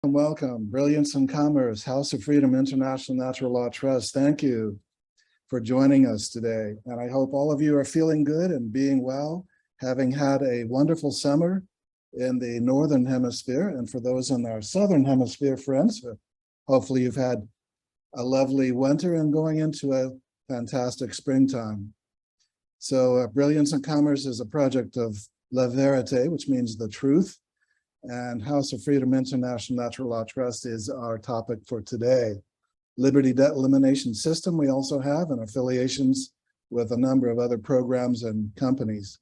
Welcome, Brilliance in Commerce, House of Freedom International Natural Law Trust. Thank you for joining us today. And I hope all of you are feeling good and being well, having had a wonderful summer in the Northern Hemisphere. And for those in our Southern Hemisphere friends, hopefully you've had a lovely winter and going into a fantastic springtime. So Brilliance in Commerce is a project of La Verite, which means the truth. And House of Freedom International Natural Law Trust is our topic for today. Liberty Debt Elimination System we also have, and affiliations with a number of other programs and companies.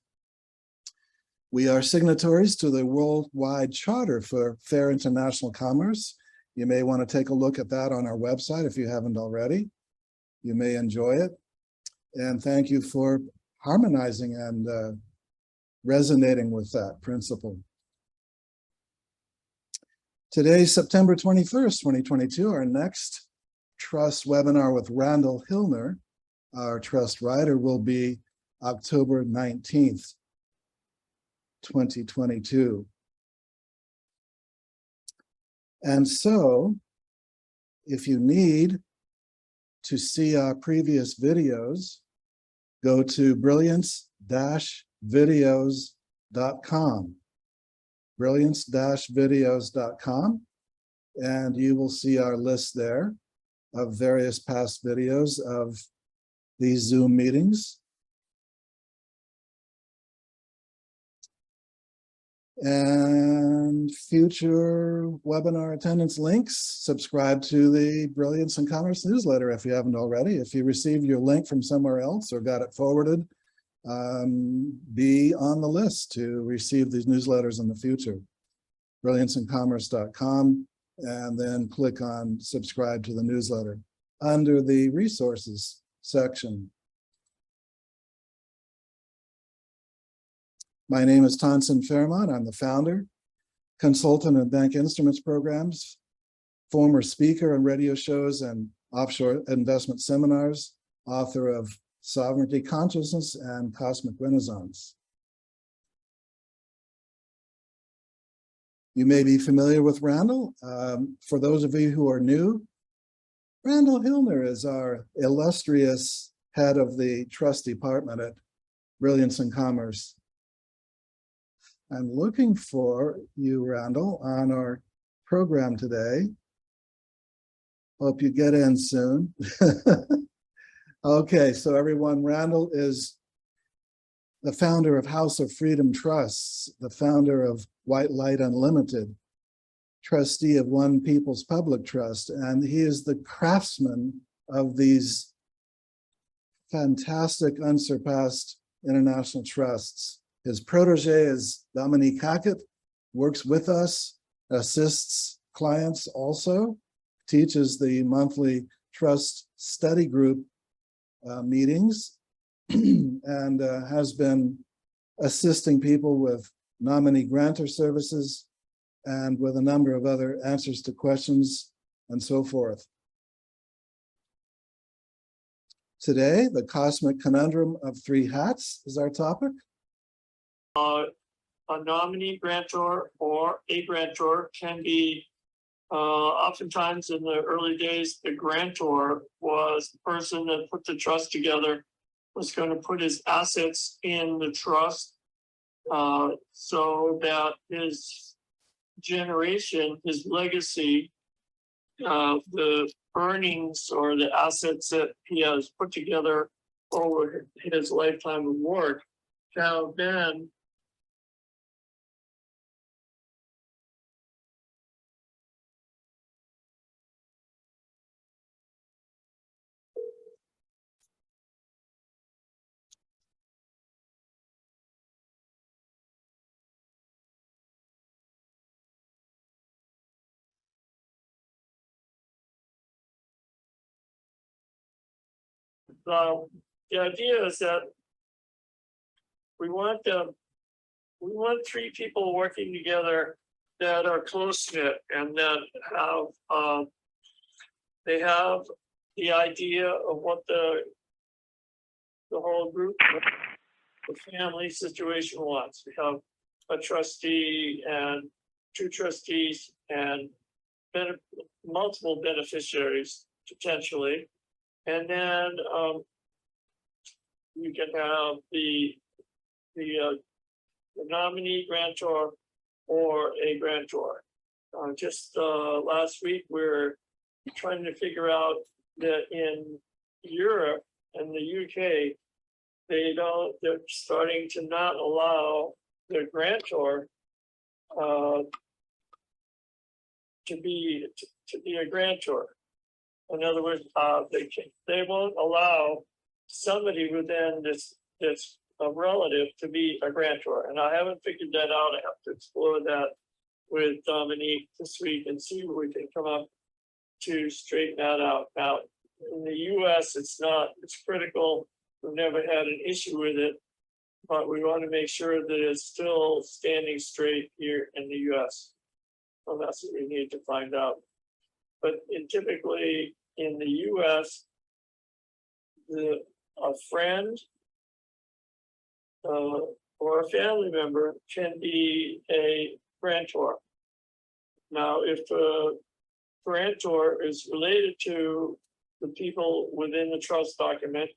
We are signatories to the Worldwide Charter for Fair International Commerce. You may want to take a look at that on our website if you haven't already. You may enjoy it. And thank you for harmonizing and resonating with that principle. Today, September 21st, 2022, our next trust webinar with Randall Hillner, our trust writer, will be October 19th, 2022. And so, if you need to see our previous videos, go to brilliance-videos.com. brilliance-videos.com, and you will see our list there of various past videos of these Zoom meetings. And future webinar attendance links. Subscribe to the Brilliance in Commerce newsletter if you haven't already. If you received your link from somewhere else or got it forwarded, be on the list to receive these newsletters in the future. brillianceincommerce.com, and then click on subscribe to the newsletter under the resources section. My name is Tonson Fairmont. I'm the founder, consultant in bank instruments programs, former speaker on radio shows and offshore investment seminars, author of Sovereignty, Consciousness, and Cosmic Renaissance. You may be familiar with Randall. For those of you who are new, Randall Hillner is our illustrious head of the trust department at Brilliance in Commerce. I'm looking for you, Randall, on our program today. Hope you get in soon. Okay, so everyone, Randall is the founder of House of Freedom Trusts, the founder of White Light Unlimited, trustee of One People's Public Trust, and he is the craftsman of these fantastic, unsurpassed international trusts. His protege is Dominique Hackett, works with us, assists clients also, teaches the monthly trust study group meetings, and has been assisting people with nominee grantor services and with a number of other answers to questions and so forth. Today, the cosmic conundrum of three hats is our topic. A nominee grantor or a grantor can be oftentimes in the early days, the grantor was the person that put the trust together, was going to put his assets in the trust so that his generation, his legacy, the earnings or the assets that he has put together over his lifetime of work have been the idea is that we want three people working together that are close knit and that have they have the idea of what the whole group, the family situation wants. We have a trustee and two trustees and multiple beneficiaries potentially. And then you can have the nominee grantor or a grantor. Just last week, we're trying to figure out that in Europe and the UK, they're starting to not allow the grantor to be a grantor. In other words, they won't allow somebody within this a relative to be a grantor. And I haven't figured that out. I have to explore that with Dominique this week and see what we can come up to straighten that out. Now, in the US, it's critical. We've never had an issue with it, but we want to make sure that it's still standing straight here in the US. Well, that's what we need to find out. But typically in the US, a friend or a family member can be a grantor. Now, if the grantor is related to the people within the trust document,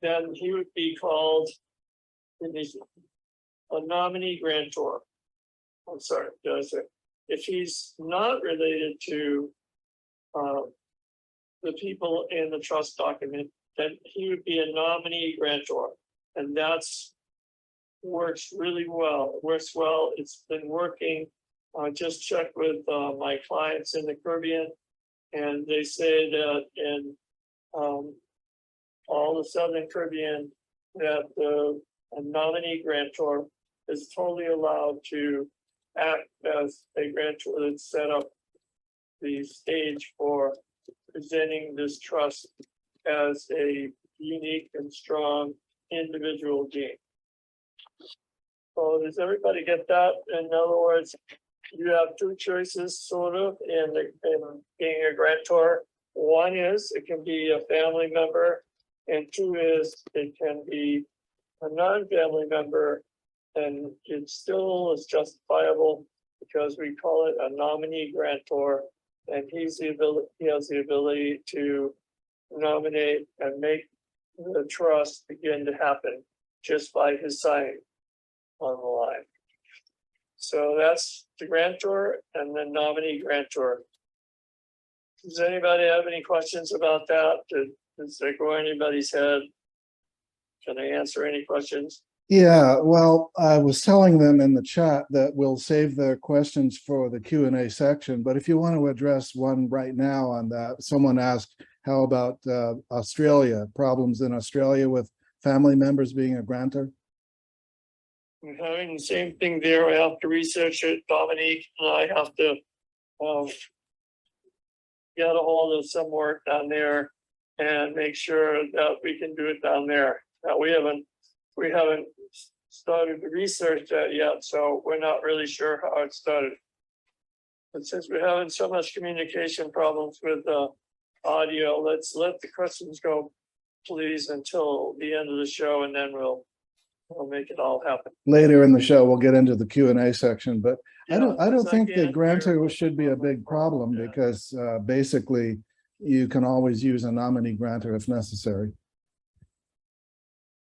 then he would be called a nominee grantor. I'm sorry, did I say? If he's not related to the people in the trust document, then he would be a nominee grantor. And that's works really well. It works well. It's been working. I just checked with my clients in the Caribbean, and they say that in all the Southern Caribbean, that a nominee grantor is totally allowed to act as a grantor that set up the stage for presenting this trust as a unique and strong individual being. So does everybody get that? In other words, you have two choices sort of in being a grantor. One is it can be a family member, and two is it can be a non-family member, and it still is justifiable because we call it a nominee grantor, and he has the ability to nominate and make the trust begin to happen just by his signing on the line. So that's the grantor and the nominee grantor. Does anybody have any questions about that? Does that go anybody's head? Can I answer any questions? Yeah, well, I was telling them in the chat that we'll save their questions for the Q&A section, but if you want to address one right now on that, someone asked, how about Australia, problems in Australia with family members being a grantor? We're having the same thing there. I have to research it. Dominique and I have to get a hold of some work down there and make sure that we can do it down there. Now, we haven't started to research that yet, so we're not really sure how it started. But since we're having so much communication problems with audio, let's let the questions go, please, until the end of the show, and then we'll make it all happen. Later in the show, we'll get into the Q&A section, but Yeah, I don't think the grantor should be a big problem because basically you can always use a nominee grantor if necessary.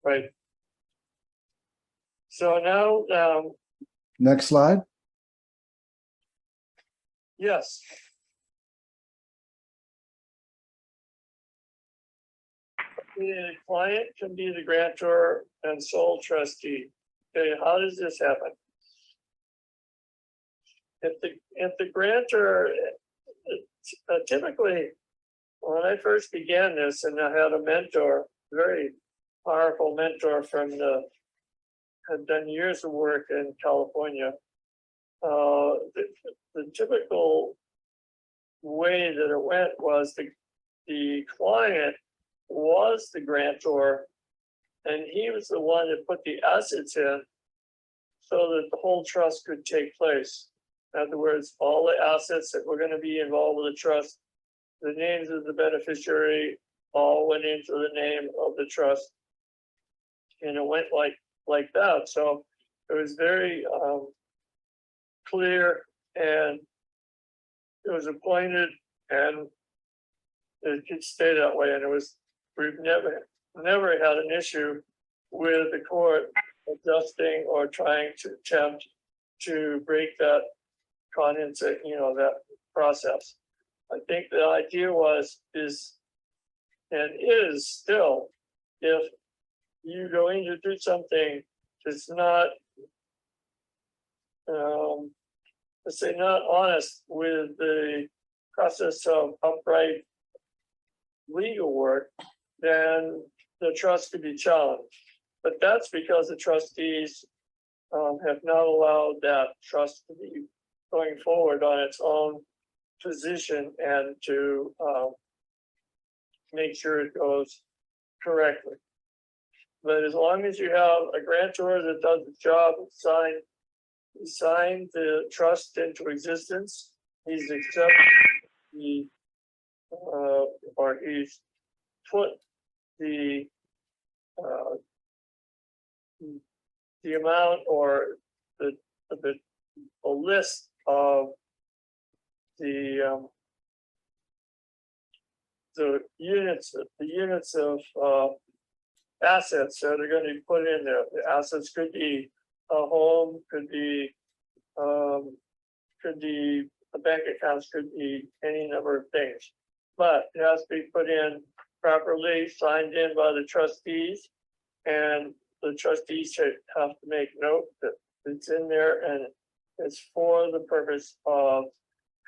Right. So now, Next slide. yes. The client can be the grantor and sole trustee. Okay, how does this happen? If the grantor, typically, when I first began this, and I had a mentor, very powerful mentor had done years of work in California. The typical way that it went was the client was the grantor, and he was the one that put the assets in so that the whole trust could take place. In other words, all the assets that were going to be involved with the trust, the names of the beneficiary all went into the name of the trust. And it went like that. So it was very clear, and it was appointed, and it could stay that way. And we've never had an issue with the court adjusting or trying to attempt to break that that process. I think the idea is and is still, if you're going to do something that's not, let's say, not honest with the process of upright legal work, then the trust could be challenged. But that's because the trustees have not allowed that trust to be going forward on its own position and to make sure it goes correctly. But as long as you have a grantor that does the job, signed the trust into existence, he's accepted or he's put the amount or the list of the units of assets that are going to be put in there. The assets could be a home, could be a bank accounts, could be any number of things, but it has to be put in properly, signed in by the trustees, and the trustees should have to make note that it's in there and it's for the purpose of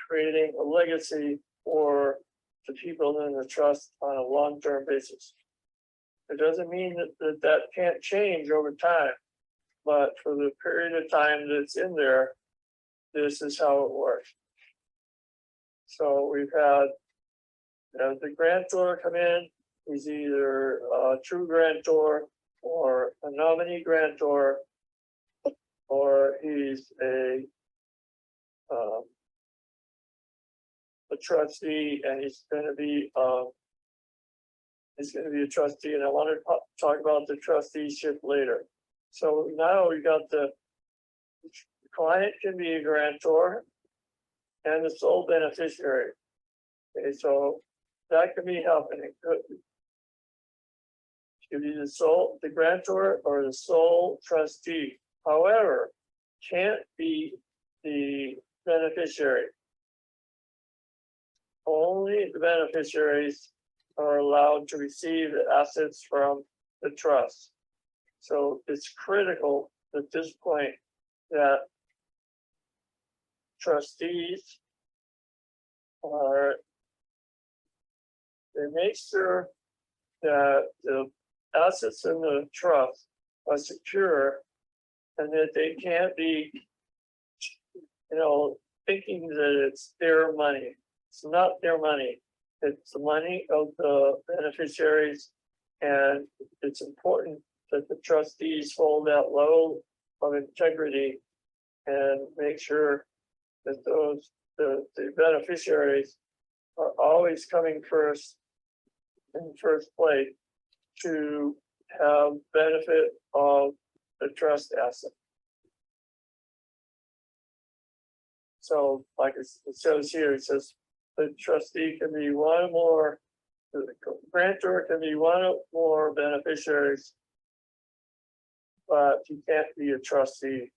creating a legacy for the people in the trust on a long-term basis. It doesn't mean that can't change over time, but for the period of time that it's in there, this is how it works. So we've had the grantor come in. He's either a true grantor or a nominee grantor, or he's a trustee, and he's going to be a trustee. And I want to talk about the trusteeship later. So now we got the client can be a grantor and the sole beneficiary. Okay, so that could be happening. It could be the grantor or the sole trustee. However, can't be the beneficiary. Only the beneficiaries are allowed to receive the assets from the trust. So it's critical at this point that trustees they make sure that the assets in the trust are secure and that they can't be, thinking that it's their money. It's not their money. It's the money of the beneficiaries, and it's important that the trustees hold that level of integrity and make sure that the beneficiaries are always coming first in first place to have benefit of the trust asset. So, like it says here, it says the trustee can be one or more, the grantor can be one or more beneficiaries, but he can't be a trustee.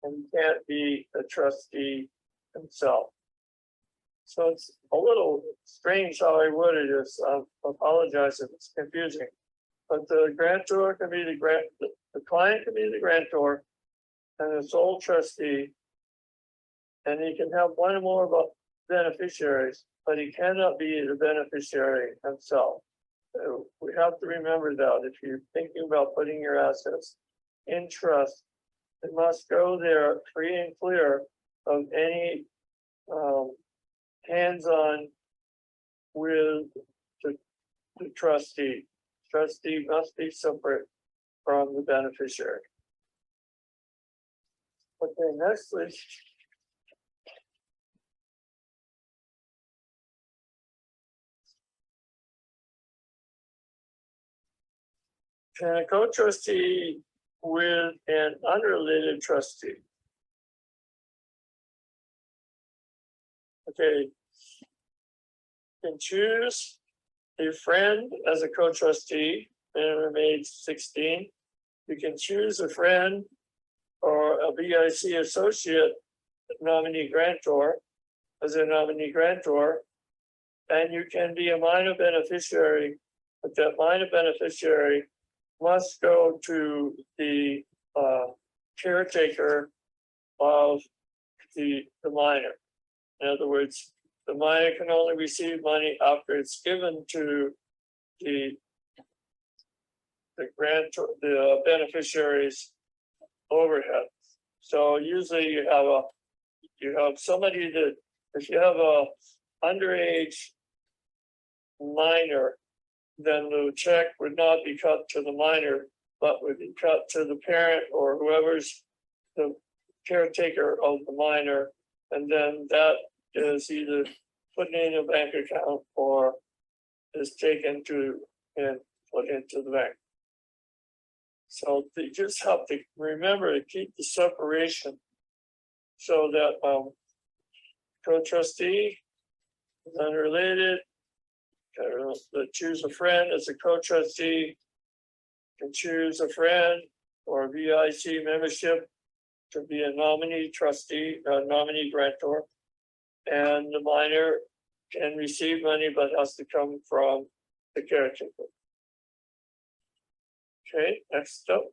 And he can't be a trustee himself. So it's a little strange how I worded this. I apologize if it's confusing. But the grantor can be the client can be the grantor and the sole trustee, and he can have one or more beneficiaries, but he cannot be the beneficiary himself. So we have to remember that if you're thinking about putting your assets in trust, it must go there free and clear of any hands-on with the trustee. Trustee must be separate from the beneficiary. Okay, next please. Can a co-trustee with an unrelated trustee? Okay. Can choose a friend as a co-trustee, minimum age 16. You can choose a friend or a BIC associate nominee grantor as a nominee grantor, and you can be a minor beneficiary, but that minor beneficiary must go to the caretaker of the minor. In other words, the minor can only receive money after it's given to the grantor, the beneficiary's overhead. So usually you have somebody that, if you have a underage minor, then the check would not be cut to the minor, but would be cut to the parent or whoever's the caretaker of the minor, and then that is either put in a bank account or is taken to and put into the bank. So they just have to remember to keep the separation so that co-trustee is unrelated. Choose a friend as a co-trustee, can choose a friend or VIC membership to be a nominee trustee, nominee grantor, and the minor can receive money but has to come from the caretaker. Okay, next up.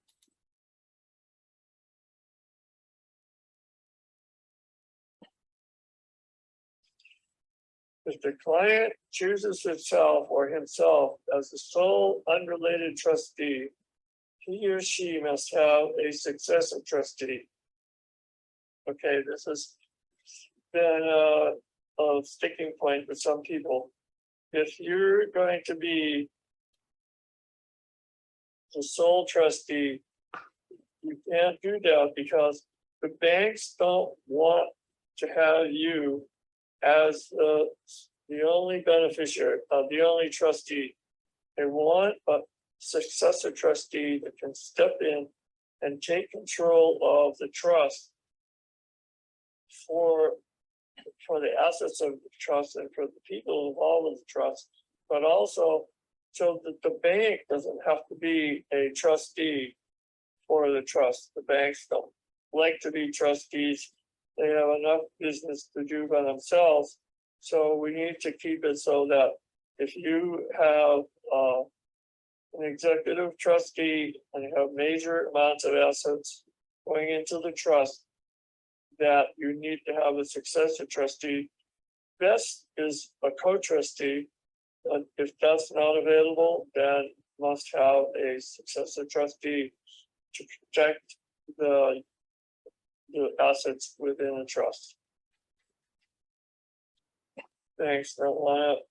If the client chooses herself or himself as the sole unrelated trustee, he or she must have a successor trustee. Okay, this has been a sticking point for some people. If you're going to be the sole trustee, you can't do that because the banks don't want to have you as the only beneficiary, the only trustee. They want a successor trustee that can step in and take control of the trust for the assets of the trust and for the people involved in the trust, but also so that the bank doesn't have to be a trustee for the trust. The banks don't like to be trustees. They have enough business to do by themselves. So we need to keep it so that if you have an executive trustee and you have major amounts of assets going into the trust, that you need to have a successor trustee. Best is a co-trustee, but if that's not available, then must have a successor trustee to protect the assets within the trust. Thanks. They don't want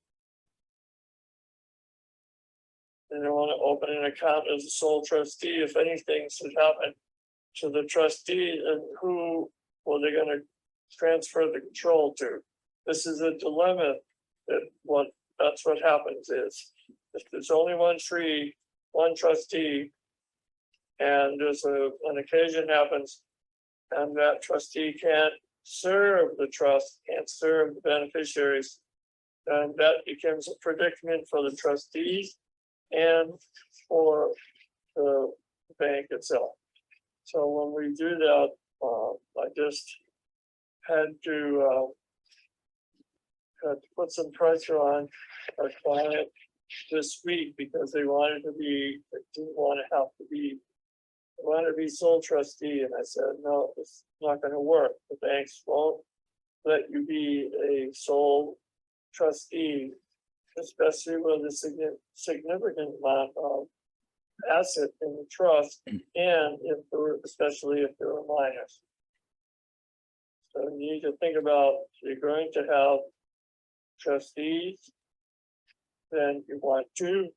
to open an account as a sole trustee. If anything should happen to the trustee, and who are they going to transfer the control to? This is a dilemma. That's what happens is if there's only one trustee, and there's an occasion happens, and that trustee can't serve the trust, can't serve the beneficiaries, and that becomes a predicament for the trustees and for the bank itself. So when we do that, I just had to put some pressure on our client this week because they didn't want to have to be, they wanted to be sole trustee. And I said, no, it's not going to work. The banks won't let you be a sole trustee, especially with a significant amount of asset in the trust, and especially if there are minors. So you need to think about, if you're going to have trustees, then you want two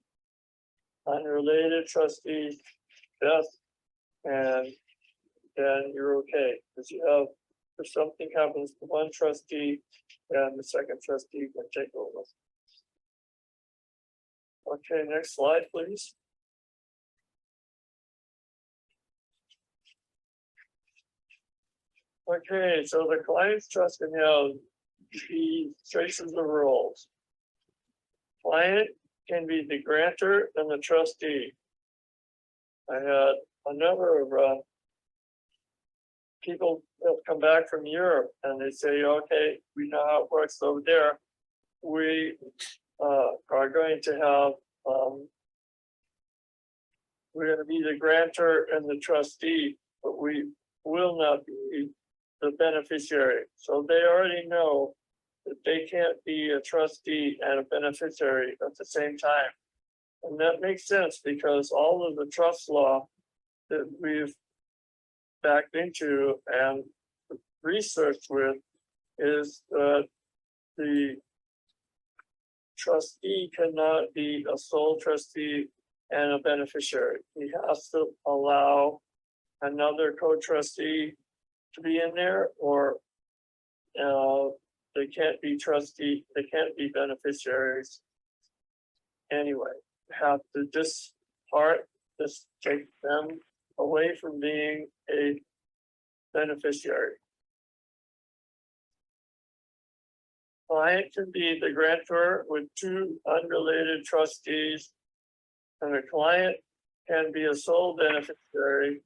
unrelated trustees, best, and then you're okay. Because you have, if something happens to one trustee, then the second trustee can take over. Okay, next slide, please. Okay, so the client's trust can have he traces the rules. Client can be the grantor and the trustee. I had a number of people that come back from Europe and they say, okay, we know how it works over there. We are going to have, we're going to be the grantor and the trustee, but we will not be the beneficiary. So they already know that they can't be a trustee and a beneficiary at the same time. And that makes sense because all of the trust law that we've backed into and researched with is that the trustee cannot be a sole trustee and a beneficiary. He has to allow another co-trustee to be in there, or they can't be trustee, they can't be beneficiaries. Anyway, have to just take them away from being a beneficiary. Client can be the grantor with two unrelated trustees, and a client can be a sole beneficiary.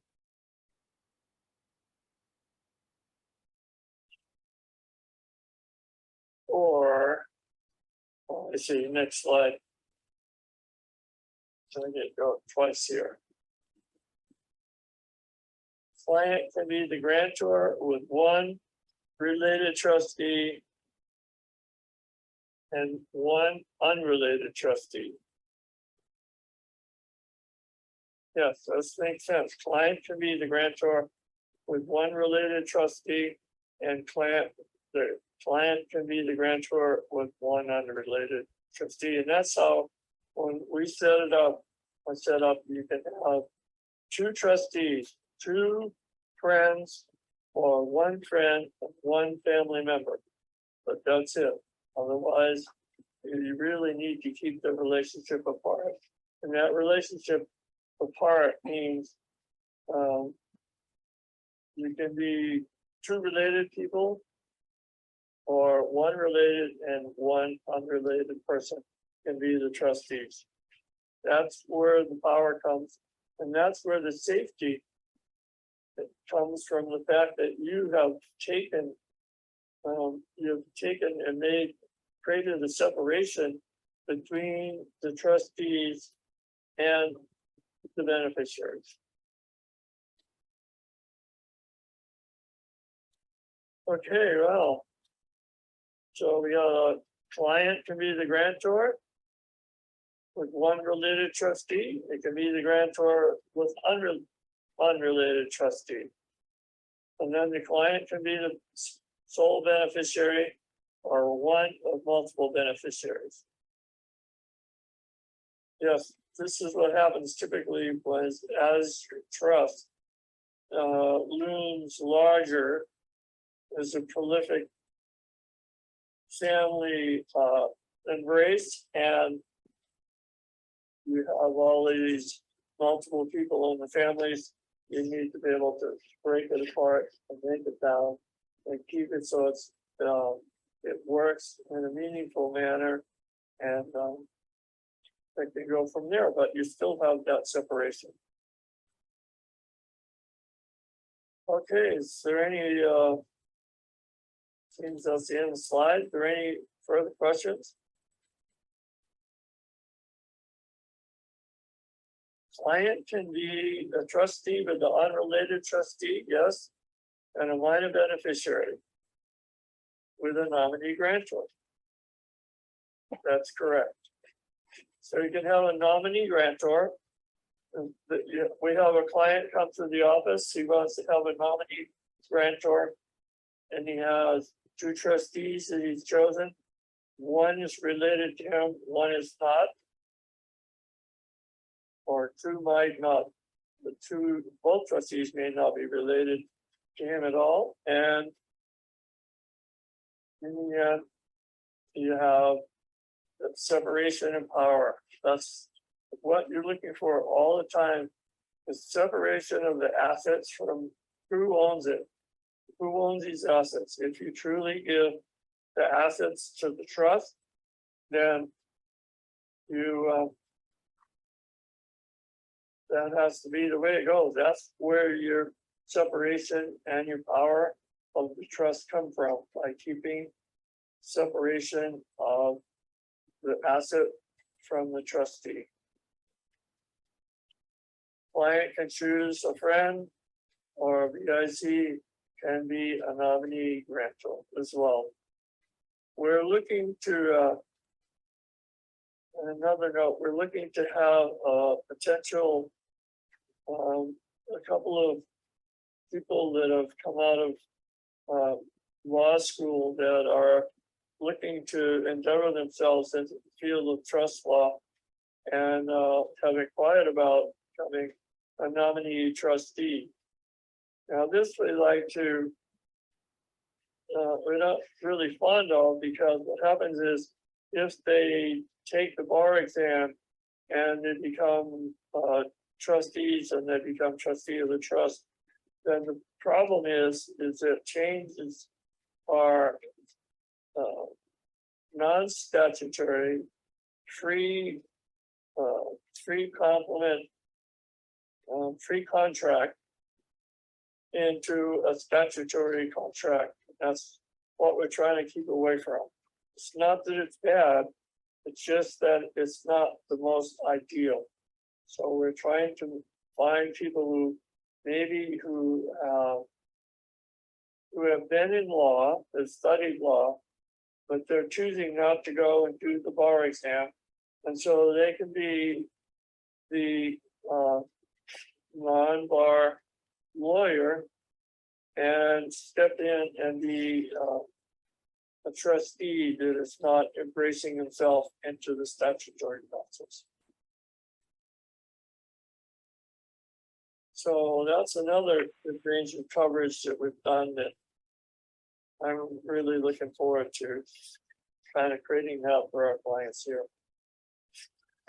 Or, oh, I see, next slide. So I get go twice here. Client can be the grantor with one related trustee and one unrelated trustee. Yes, this makes sense. Client can be the grantor with one related trustee, and the client can be the grantor with one unrelated trustee. And that's how, when we set it up, you can have two trustees, two friends, or one friend and one family member. But that's it. Otherwise, you really need to keep the relationship apart. And that relationship apart means you can be two related people, or one related and one unrelated person can be the trustees. That's where the power comes, and that's where the safety comes from, the fact that you have taken and created a separation between the trustees and the beneficiaries. Okay, well, so we got a client can be the grantor with one related trustee. It can be the grantor with unrelated trustee. And then the client can be the sole beneficiary or one of multiple beneficiaries. Yes, this is what happens typically was as your trust looms larger, as a prolific family embrace, and you have all these multiple people in the families, you need to be able to break it apart and make it down and keep it so it's it works in a meaningful manner, and it can go from there, but you still have that separation. Okay, is there any seems that's the end of the slide. Are there any further questions? Client can be a trustee with the unrelated trustee, yes, and a minor beneficiary with a nominee grantor. That's correct. So you can have a nominee grantor. We have a client come to the office. He wants to have a nominee grantor, and he has two trustees that he's chosen. One is related to him, one is not, or two might not. Both trustees may not be related to him at all. And in the end, you have the separation of power. That's what you're looking for all the time, is separation of the assets from who owns it. Who owns these assets? If you truly give the assets to the trust, then you, that has to be the way it goes. That's where your separation and your power of the trust come from, by keeping separation of the asset from the trustee. Client can choose a friend, or VIC can be a nominee grantor as well. We're looking to, on another note, we're looking to have a potential, a couple of people that have come out of law school that are looking to endeavor themselves into the field of trust law, and have inquired about becoming a nominee trustee. Now, this we like to, we're not really fond of, because what happens is if they take the bar exam and they become trustees and they become trustee of the trust, then the problem is it changes our non-statutory free complement free contract into a statutory contract. That's what we're trying to keep away from. It's not that it's bad, it's just that it's not the most ideal. So we're trying to find people who maybe who have been in law, have studied law, but they're choosing not to go and do the bar exam, and so they can be the non-bar lawyer and step in and be a trustee that is not embracing himself into the statutory process. So that's another range of coverage that we've done that I'm really looking forward to kind of creating that for our clients here.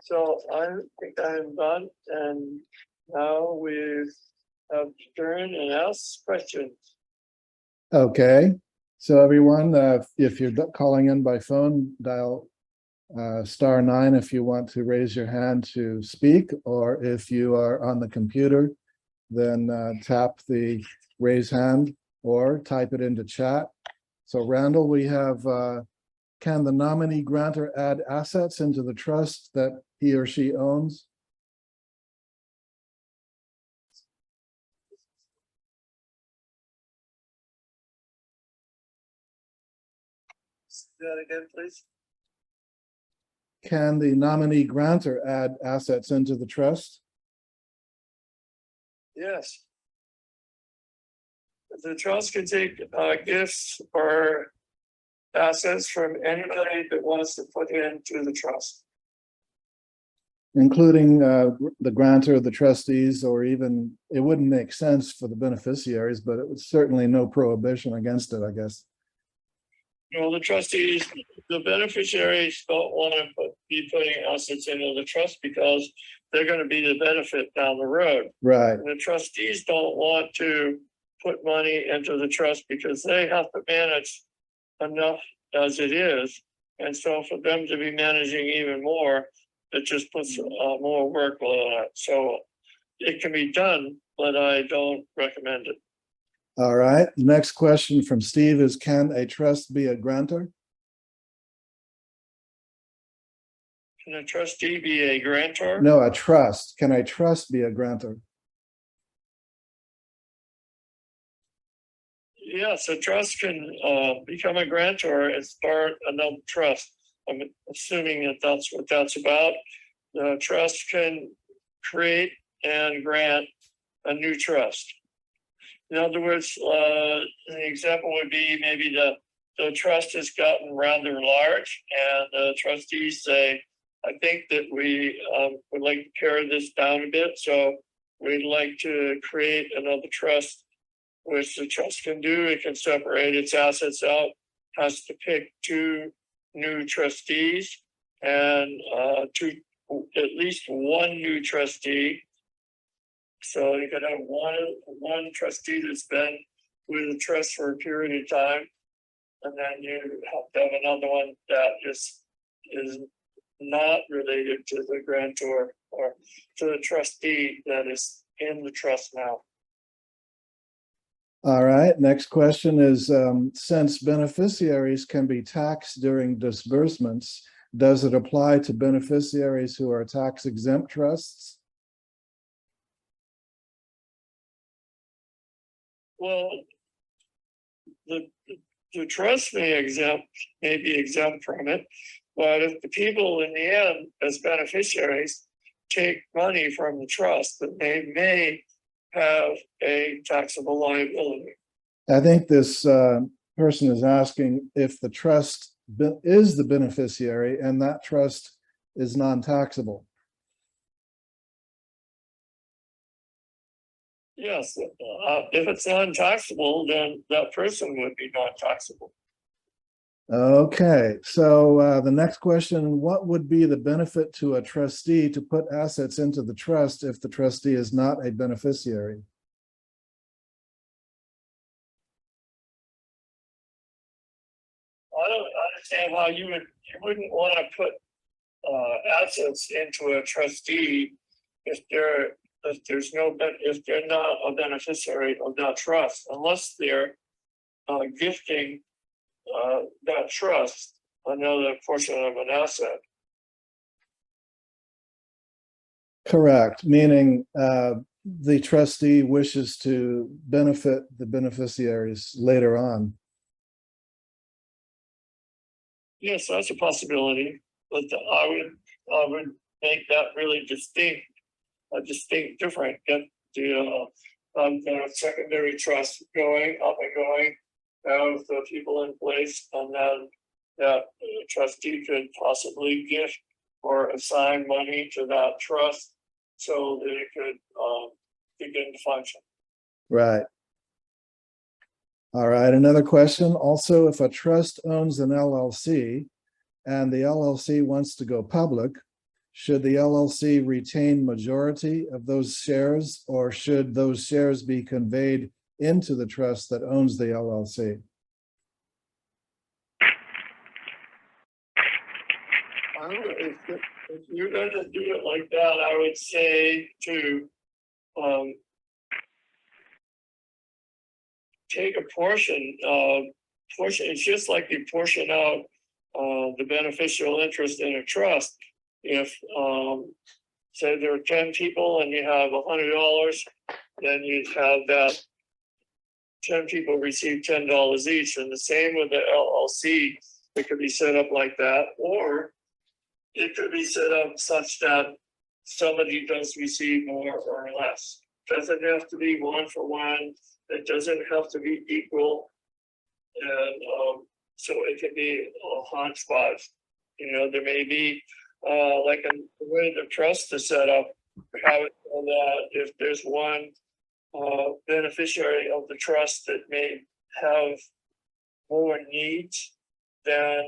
So I think I'm done, and now we have turn and ask questions. Okay, so everyone, if you're calling in by phone, dial *9 if you want to raise your hand to speak, or if you are on the computer, then tap the raise hand or type it into chat. So Randall, we have, can the nominee grantor add assets into the trust that he or she owns? Say that again, please. Can the nominee grantor add assets into the trust? Yes. The trust can take gifts or assets from anybody that wants to put into the trust. Including the grantor, the trustees, or even, it wouldn't make sense for the beneficiaries, but it was certainly no prohibition against it, I guess. Well, the trustees, the beneficiaries don't want to be putting assets into the trust because they're going to be the benefit down the road. Right. And the trustees don't want to put money into the trust because they have to manage enough as it is. And so for them to be managing even more, it just puts more workload on it. So it can be done, but I don't recommend it. All right. The next question from Steve is, can a trust be a grantor? Can a trustee be a grantor? No, a trust. Can a trust be a grantor? Yes, a trust can become a grantor and start another trust. I'm assuming that that's what that's about. The trust can create and grant a new trust. In other words, an example would be maybe the trust has gotten rather large, and the trustees say, I think that we would like to pare this down a bit, so we'd like to create another trust, which the trust can do. It can separate its assets out, has to pick 2 new trustees and at least 1 new trustee. So you could have one trustee that's been with the trust for a period of time, and then you have to have another one that is not related to the grantor or to the trustee that is in the trust now. All right, next question is, since beneficiaries can be taxed during disbursements, does it apply to beneficiaries who are tax exempt trusts? Well, the trust may be exempt from it, but if the people in the end, as beneficiaries, take money from the trust, then they may have a taxable liability. I think this person is asking if the trust is the beneficiary and that trust is non-taxable. Yes, if it's non-taxable, then that person would be non-taxable. Okay, so the next question, what would be the benefit to a trustee to put assets into the trust if the trustee is not a beneficiary? I don't understand how you wouldn't want to put assets into a trustee if they're not a beneficiary of that trust, unless they're gifting that trust another portion of an asset. Correct, meaning the trustee wishes to benefit the beneficiaries later on. Yes, that's a possibility, but I would make that really distinct, different. Get the secondary trust going up and going, have the people in place, and then that trustee could possibly gift or assign money to that trust so that it could begin to function. Right. All right, another question. Also, if a trust owns an LLC and the LLC wants to go public, should the LLC retain majority of those shares, or should those shares be conveyed into the trust that owns the LLC? If you're going to do it like that, I would say to take a portion. It's just like you portion out the beneficial interest in a trust. If say there are 10 people and you have $100, then you have that 10 people receive $10 each, and the same with the LLC. It could be set up like that, or it could be set up such that somebody does receive more or less. It doesn't have to be one for one. It doesn't have to be equal, and so it can be a hodgepodge. There may be like the way the trust is set up, how it that if there's one beneficiary of the trust that may have more needs than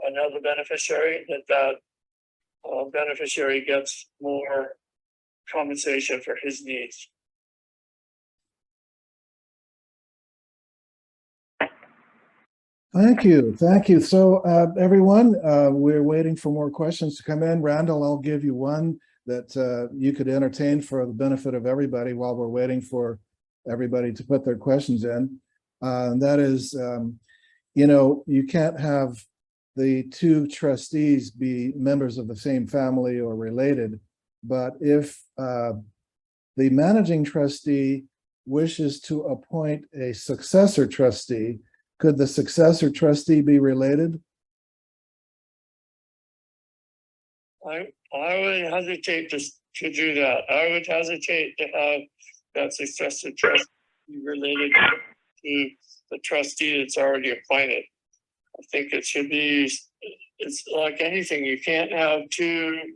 another beneficiary, that beneficiary gets more compensation for his needs. Thank you. Thank you. So everyone, we're waiting for more questions to come in. Randall, I'll give you one that you could entertain for the benefit of everybody while we're waiting for everybody to put their questions in. And that is, you can't have the two trustees be members of the same family or related, but if the managing trustee wishes to appoint a successor trustee, could the successor trustee be related? I would hesitate to do that. I would hesitate to have that successor trustee be related to the trustee that's already appointed. I think it should be, it's like anything, you can't have two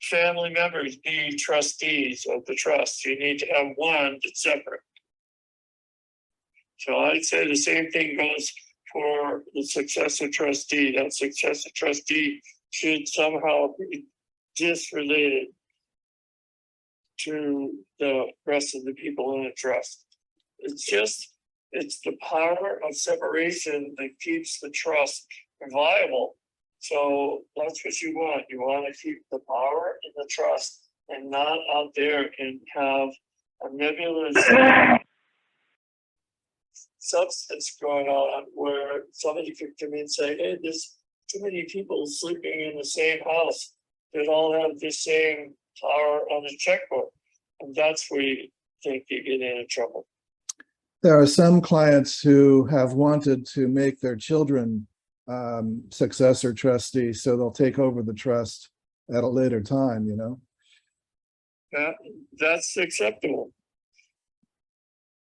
family members be trustees of the trust. You need to have one that's separate. So I'd say the same thing goes for the successor trustee. That successor trustee should somehow be disrelated to the rest of the people in the trust. It's just it's the power of separation that keeps the trust viable. So that's what you want. You want to keep the power and the trust and not out there and have a nebulous substance going on where somebody could come in and say, hey, there's too many people sleeping in the same house that all have the same power on the checkbook. And that's where you think you get into trouble. There are some clients who have wanted to make their children successor trustees, so they'll take over the trust at a later time, you know. That's acceptable.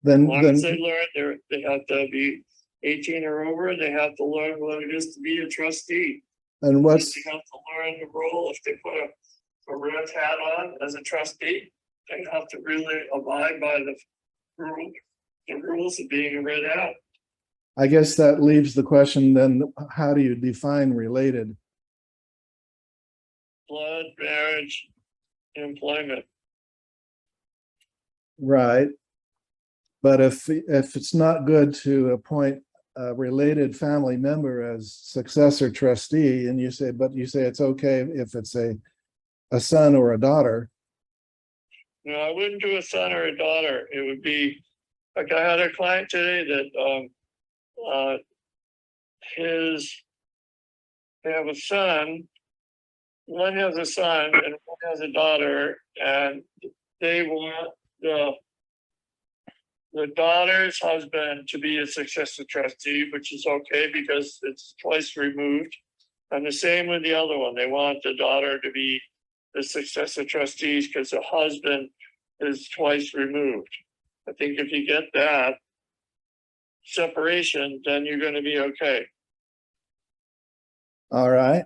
Then, As they learn, they have to be 18 or over, and they have to learn what it is to be a trustee. And They have to learn the role. If they put a red hat on as a trustee, they have to really abide by the rules of being a red hat. I guess that leaves the question then, how do you define related? Blood, marriage, employment. Right. But if it's not good to appoint a related family member as successor trustee, and you say it's okay if it's a son or a daughter. No, I wouldn't do a son or a daughter. It would be like I had a client today that they have a son, one has a son and one has a daughter, and they want the daughter's husband to be a successor trustee, which is okay because it's twice removed. And the same with the other one. They want the daughter to be the successor trustees because the husband is twice removed. I think if you get that separation, then you're going to be okay. All right.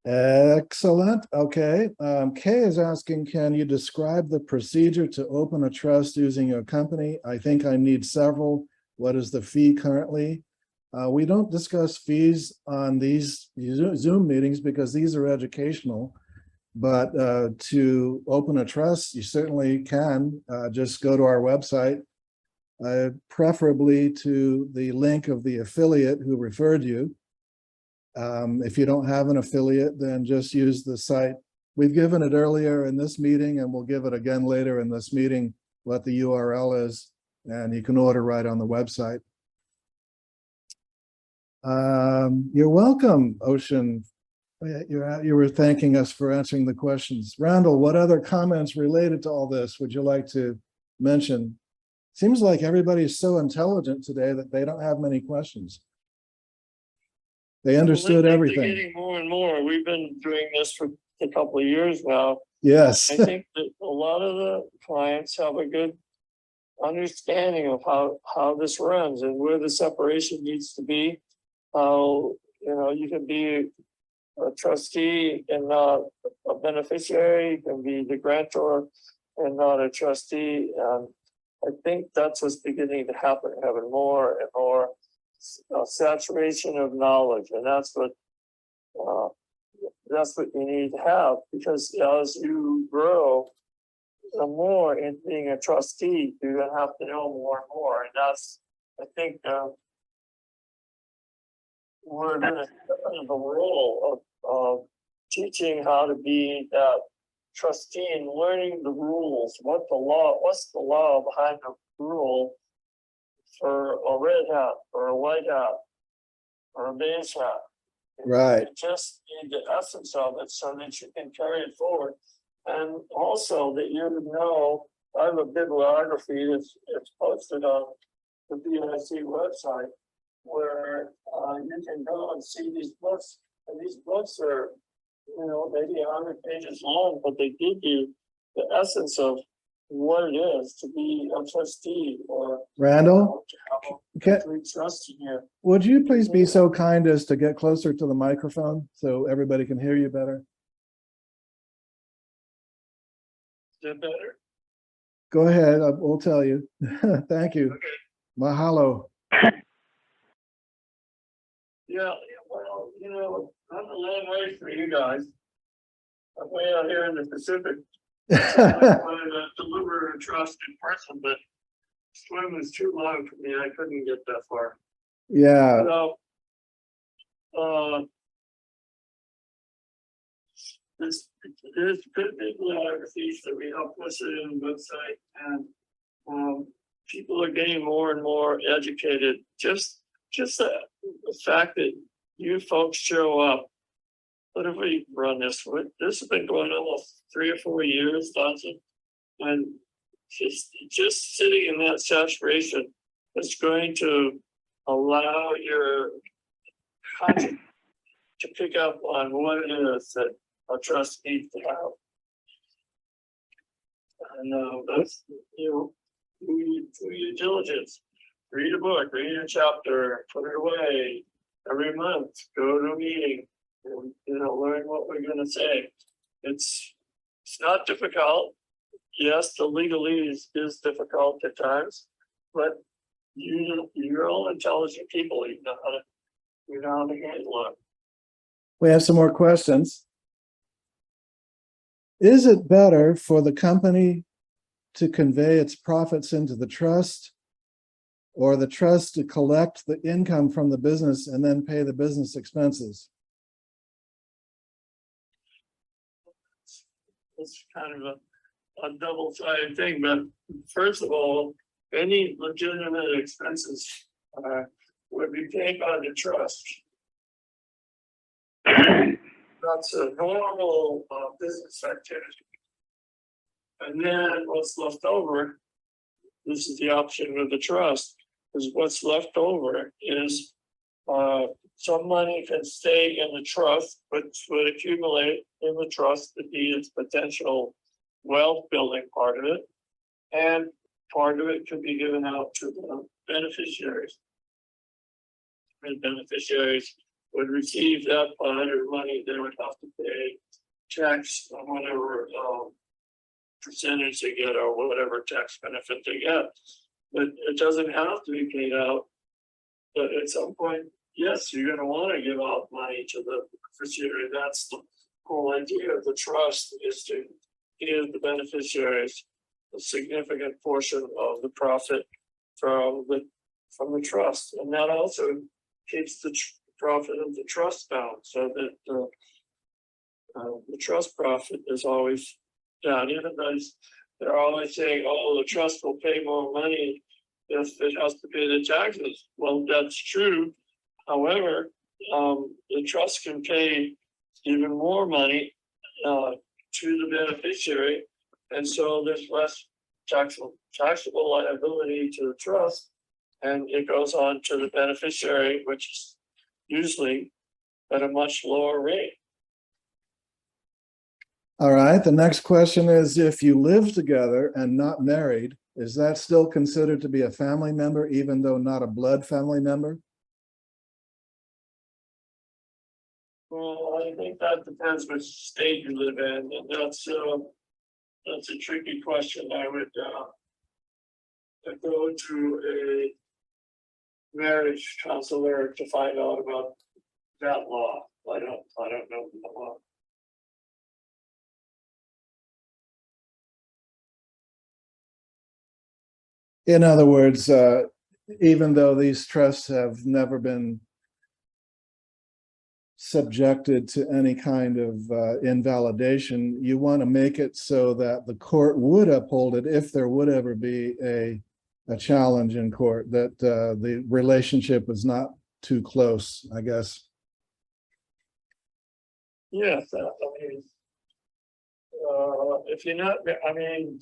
Excellent. Okay. Kay is asking, can you describe the procedure to open a trust using your company? I think I need several. What is the fee currently? We don't discuss fees on these Zoom meetings because these are educational. But to open a trust, you certainly can. Just go to our website, preferably to the link of the affiliate who referred you. If you don't have an affiliate, then just use the site. We've given it earlier in this meeting, and we'll give it again later in this meeting, what the URL is, and you can order right on the website. You're welcome, Ocean. You were thanking us for answering the questions. Randall, what other comments related to all this would you like to mention? Seems like everybody's so intelligent today that they don't have many questions. They understood everything. They're getting more and more. We've been doing this for a couple of years now. Yes. I think that a lot of the clients have a good understanding of how this runs and where the separation needs to be. How, you can be a trustee and not a beneficiary. You can be the grantor and not a trustee. And I think that's what's beginning to happen, having more and more saturation of knowledge, and that's what you need to have, because as you grow more in being a trustee, you're going to have to know more and more, and that's, I think, we're going to step into the role of teaching how to be that trustee and learning the rules, what's the law behind the rule for a red hat or a white hat or a beige hat. Right. You just need the essence of it so that you can carry it forward. And also that you know, I have a bibliography that's posted on the BIC website where you can go and see these books. And these books are, maybe 100 pages long, but they give you the essence of what it is to be a trustee or Randall, to have a trust in here. Would you please be so kind as to get closer to the microphone so everybody can hear you better? Is that better? Go ahead, we'll tell you. Thank you. Okay. Mahalo. Yeah, well, I'm a long way for you guys. I'm way out here in the Pacific I wanted to deliver a trust in person, but swim was too long for me. I couldn't get that far. Yeah, So, there's good bibliographies that we help listed in the website, and people are getting more and more educated. Just the fact that you folks show up. What have we run this with? This has been going on 3 or 4 years, Dawson, and just sitting in that saturation is going to allow your conscience to pick up on what it is that a trust needs to have. And that's, do your diligence. Read a book, read a chapter, put it away every month, go to a meeting, and, learn what we're going to say. It's not difficult. Yes, the legalese is difficult at times, but you're all intelligent people. You know how to handle it. we have some more questions. Is it better for the company to convey its profits into the trust, or the trust to collect the income from the business and then pay the business expenses? It's kind of a double-sided thing, but first of all, any legitimate expenses would be paid by the trust. That's a normal business activity. And then what's left over, this is the option with the trust, is what's left over is some money can stay in the trust, but would accumulate in the trust to be its potential wealth building part of it. And part of it could be given out to the beneficiaries. And beneficiaries would receive that pot of money. They would have to pay tax on whatever percentage they get or whatever tax benefit they get. But it doesn't have to be paid out. But at some point, yes, you're going to want to give out money to the beneficiary. That's the whole idea of the trust, is to give the beneficiaries a significant portion of the profit from the trust, and that also keeps the profit of the trust bound, so that the trust profit is always down. Even though they're always saying, "Oh, the trust will pay more money if it has to pay the taxes." Well, that's true. However, the trust can pay even more money to the beneficiary, and so there's less taxable liability to the trust, and it goes on to the beneficiary, which is usually at a much lower rate. All right, the next question is, if you live together and not married, is that still considered to be a family member, even though not a blood family member? Well, I think that depends which state you live in, and that's a tricky question. I would go to a marriage counselor to find out about that law. I don't know the law. In other words, even though these trusts have never been subjected to any kind of invalidation, you want to make it so that the court would uphold it if there would ever be a challenge in court, that the relationship is not too close, I guess. Yes, I mean, if you're not, I mean,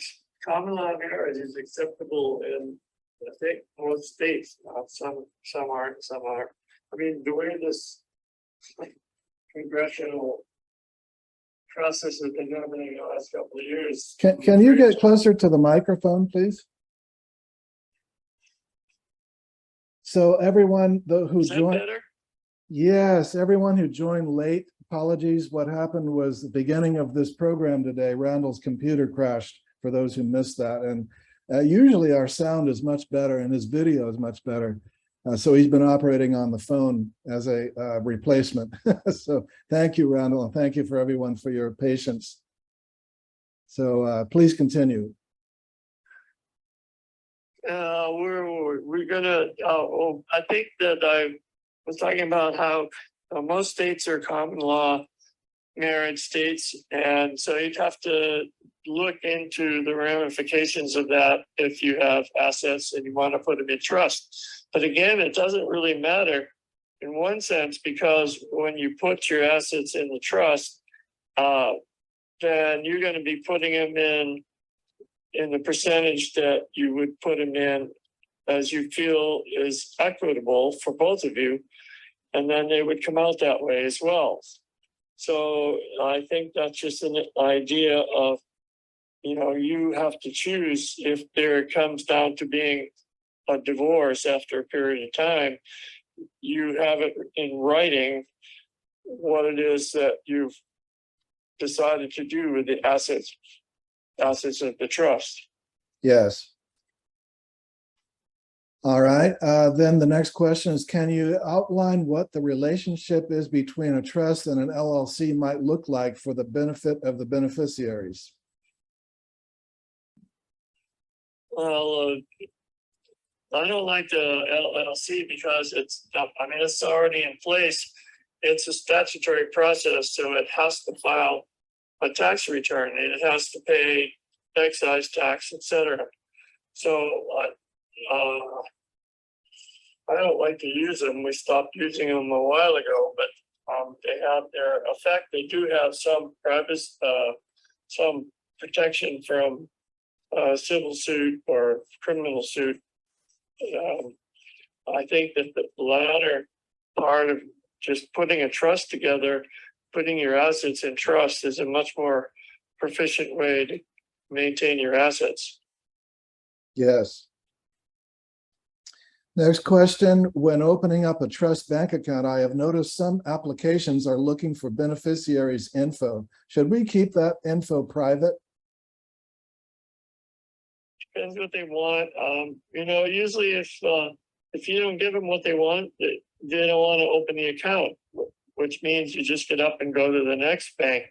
common law marriage is acceptable in, I think, most states. Some aren't, some aren't. I mean, the way this congressional process has been happening the last couple of years. Can you get closer to the microphone, please? So everyone who joined, yes, everyone who joined late, apologies. What happened was the beginning of this program today, Randall's computer crashed, for those who missed that. And usually our sound is much better and his video is much better. So he's been operating on the phone as a replacement. So thank you, Randall, and thank you for everyone for your patience. So please continue. We're gonna, I think that I was talking about how most states are common law marriage states, and so you'd have to look into the ramifications of that if you have assets and you want to put them in trust. But again, it doesn't really matter in one sense, because when you put your assets in the trust, then you're going to be putting them in the percentage that you would put them in as you feel is equitable for both of you, and then they would come out that way as well. So I think that's just an idea of, you have to choose if there comes down to being a divorce after a period of time, you have it in writing what it is that you've decided to do with the assets of the trust. Yes. All right. Then the next question is, can you outline what the relationship is between a trust and an LLC might look like for the benefit of the beneficiaries? Well, I don't like the LLC because it's already in place. It's a statutory process, so it has to file a tax return and it has to pay excise tax, etc. So I don't like to use them. We stopped using them a while ago, but they have their effect. They do have some privacy, some protection from civil suit or criminal suit. I think that the latter part of just putting a trust together, putting your assets in trust, is a much more proficient way to maintain your assets. Yes. Next question. When opening up a trust bank account, I have noticed some applications are looking for beneficiaries' info. Should we keep that info private? Depends what they want. Usually if you don't give them what they want, they don't want to open the account, which means you just get up and go to the next bank.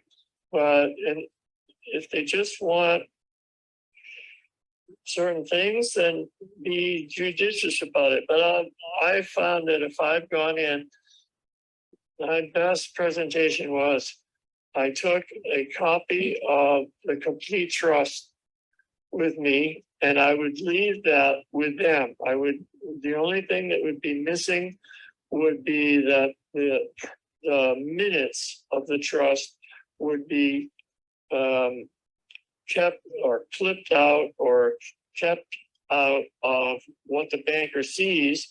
But if they just want certain things, then be judicious about it. But I found that if I've gone in, my best presentation was I took a copy of the complete trust with me, and I would leave that with them. The only thing that would be missing would be that the minutes of the trust would be kept or clipped out or kept out of what the banker sees,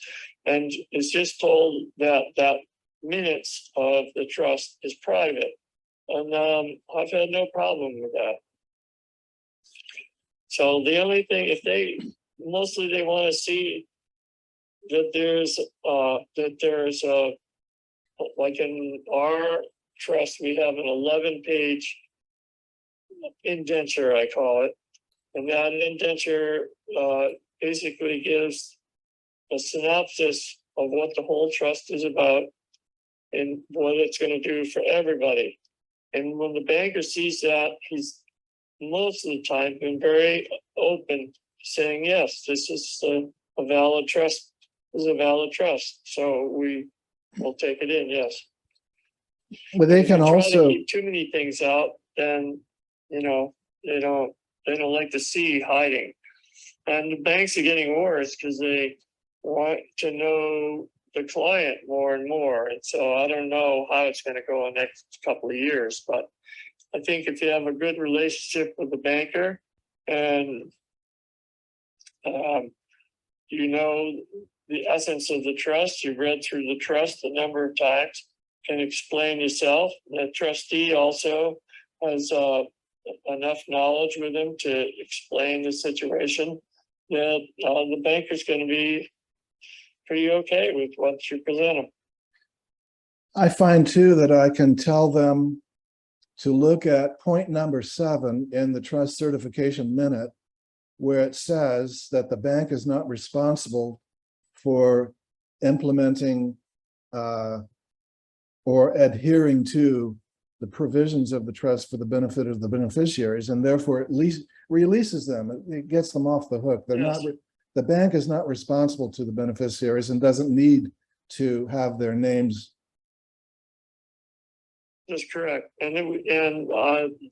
and is just told that minutes of the trust is private. And I've had no problem with that. So the only thing, mostly they want to see that there's like in our trust, we have an 11-page indenture, I call it. And that indenture basically gives a synopsis of what the whole trust is about and what it's going to do for everybody. And when the banker sees that, he's most of the time been very open, saying, yes, this is a valid trust. This is a valid trust. So we will take it in, yes. Well, they can also keep too many things out, then they don't like to see hiding. And the banks are getting worse because they want to know the client more and more. And so I don't know how it's going to go in the next couple of years, but I think if you have a good relationship with the banker and the essence of the trust, you've read through the trust a number of times, can explain yourself. The trustee also has enough knowledge with him to explain the situation, that the banker's going to be pretty okay with what you present them. I find too that I can tell them to look at point number 7 in the trust certification minute, where it says that the bank is not responsible for implementing or adhering to the provisions of the trust for the benefit of the beneficiaries, and therefore at least releases them. It gets them off the hook. They're Yes. not, the bank is not responsible to the beneficiaries and doesn't need to have their names. That's correct. And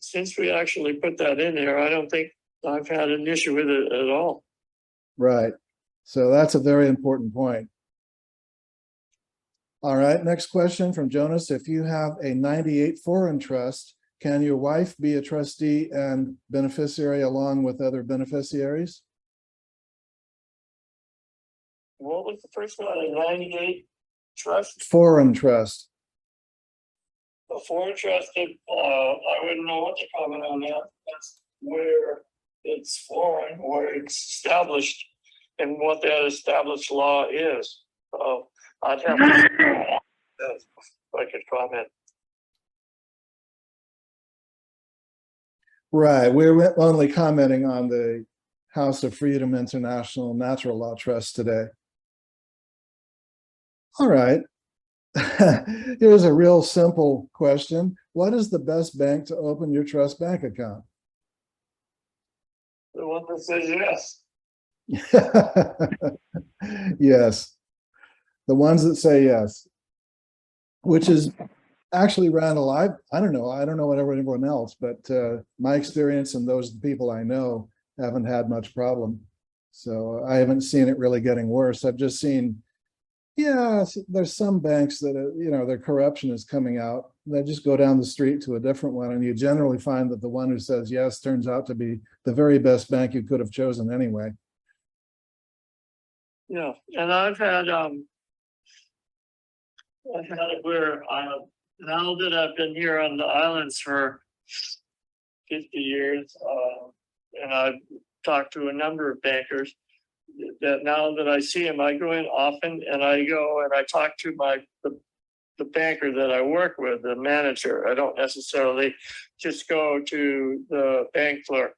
since we actually put that in there, I don't think I've had an issue with it at all. Right. So that's a very important point. All right, next question from Jonas. If you have a 98 foreign trust, can your wife be a trustee and beneficiary along with other beneficiaries? What was the first one? A 98 trust? Foreign trust. A foreign trust, I wouldn't know what to comment on that. That's where it's foreign, where it's established, and what that established law is. So I'd have to if I could comment. Right, we're only commenting on the House of Freedom International Natural Law Trust today. All right. Here's a real simple question. What is the best bank to open your trust bank account? The one that says yes. Yes. The ones that say yes. Which is actually, Randall, I don't know what everyone else, but my experience and those people I know haven't had much problem. So I haven't seen it really getting worse. I've just seen, yeah, there's some banks that, their corruption is coming out. They just go down the street to a different one, and you generally find that the one who says yes turns out to be the very best bank you could have chosen anyway. Yeah, and I've had it where now that I've been here on the islands for 50 years, and I've talked to a number of bankers, that now that I see them, I go in often and I go and I talk to the banker that I work with, the manager. I don't necessarily just go to the bank clerk.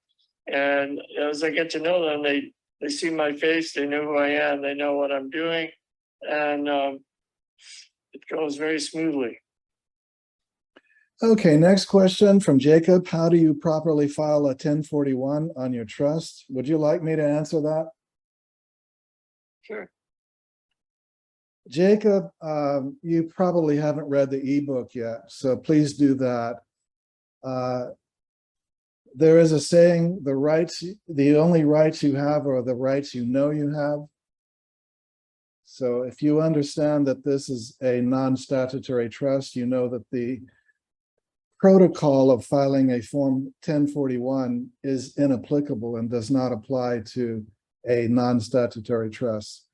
And as I get to know them, they see my face, they know who I am, they know what I'm doing, and it goes very smoothly. Okay, next question from Jacob. How do you properly file a 1041 on your trust? Would you like me to answer that? Sure. Jacob, you probably haven't read the ebook yet, so please do that. There is a saying, the only rights you have are the rights you know you have. So if you understand that this is a non-statutory trust, you know that the protocol of filing a Form 1041 is inapplicable and does not apply to a non-statutory trust.